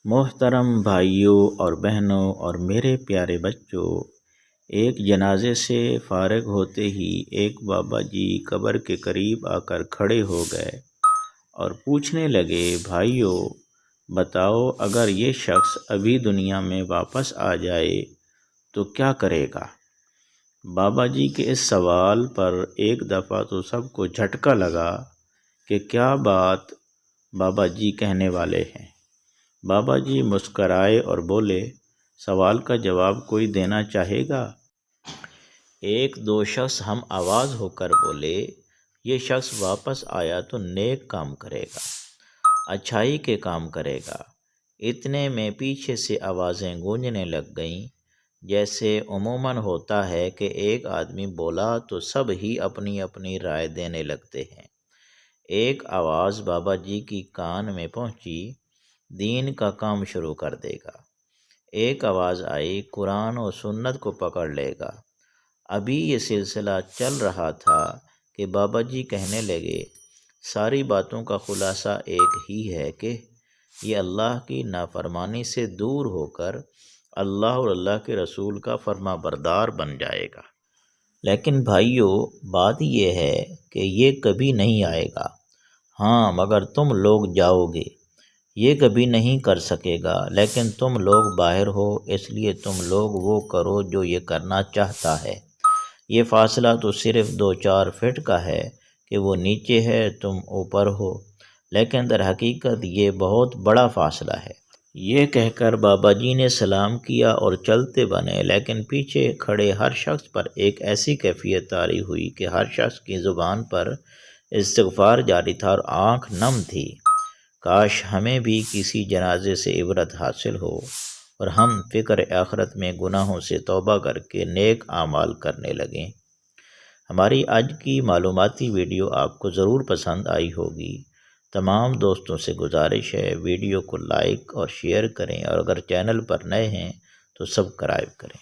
محترم بھائیوں اور بہنوں اور میرے پیارے بچوں، ایک جنازے سے فارغ ہوتے ہی ایک بابا جی قبر کے قریب آ کر کھڑے ہو گئے اور پوچھنے لگے، بھائیوں بتاؤ، اگر یہ شخص ابھی دنیا میں واپس آ جائے تو کیا کرے گا؟ بابا جی کے اس سوال پر ایک دفعہ تو سب کو جھٹکا لگا کہ کیا بات بابا جی کہنے والے ہیں۔ بابا جی مسکرائے اور بولے، سوال کا جواب کوئی دینا چاہے گا؟ ایک دو شخص ہم آواز ہو کر بولے، یہ شخص واپس آیا تو نیک کام کرے گا، اچھائی کے کام کرے گا۔ اتنے میں پیچھے سے آوازیں گونجنے لگ گئیں۔ جیسے عموماً ہوتا ہے کہ ایک آدمی بولا تو سب ہی اپنی اپنی رائے دینے لگتے ہیں۔ ایک آواز بابا جی کی کان میں پہنچی، دین کا کام شروع کر دے گا۔ ایک آواز آئی، قرآن و سنت کو پکڑ لے گا۔ ابھی یہ سلسلہ چل رہا تھا کہ بابا جی کہنے لگے، ساری باتوں کا خلاصہ ایک ہی ہے کہ یہ اللہ کی نافرمانی سے دور ہو کر اللہ اور اللہ کے رسول کا فرما بردار بن جائے گا۔ لیکن بھائیوں، بات یہ ہے کہ یہ کبھی نہیں آئے گا۔ ہاں، مگر تم لوگ جاؤ گے۔ یہ کبھی نہیں کر سکے گا، لیکن تم لوگ باہر ہو، اس لیے تم لوگ وہ کرو جو یہ کرنا چاہتا ہے۔ یہ فاصلہ تو صرف 2-4 فٹ کا ہے کہ وہ نیچے ہے، تم اوپر ہو، لیکن در حقیقت یہ بہت بڑا فاصلہ ہے۔ یہ کہہ کر بابا جی نے سلام کیا اور چلتے بنے، لیکن پیچھے کھڑے ہر شخص پر ایک ایسی کیفیت طاری ہوئی کہ ہر شخص کی زبان پر استغفار جاری تھا اور آنکھ نم تھی۔ کاش ہمیں بھی کسی جنازے سے عبرت حاصل ہو اور ہم فکر آخرت میں گناہوں سے توبہ کر کے نیک اعمال کرنے لگیں۔ ہماری آج کی معلوماتی ویڈیو آپ کو ضرور پسند آئی ہوگی۔ تمام دوستوں سے گزارش ہے، ویڈیو کو لائک اور شیئر کریں، اور اگر چینل پر نئے ہیں تو سبسکرائب کریں۔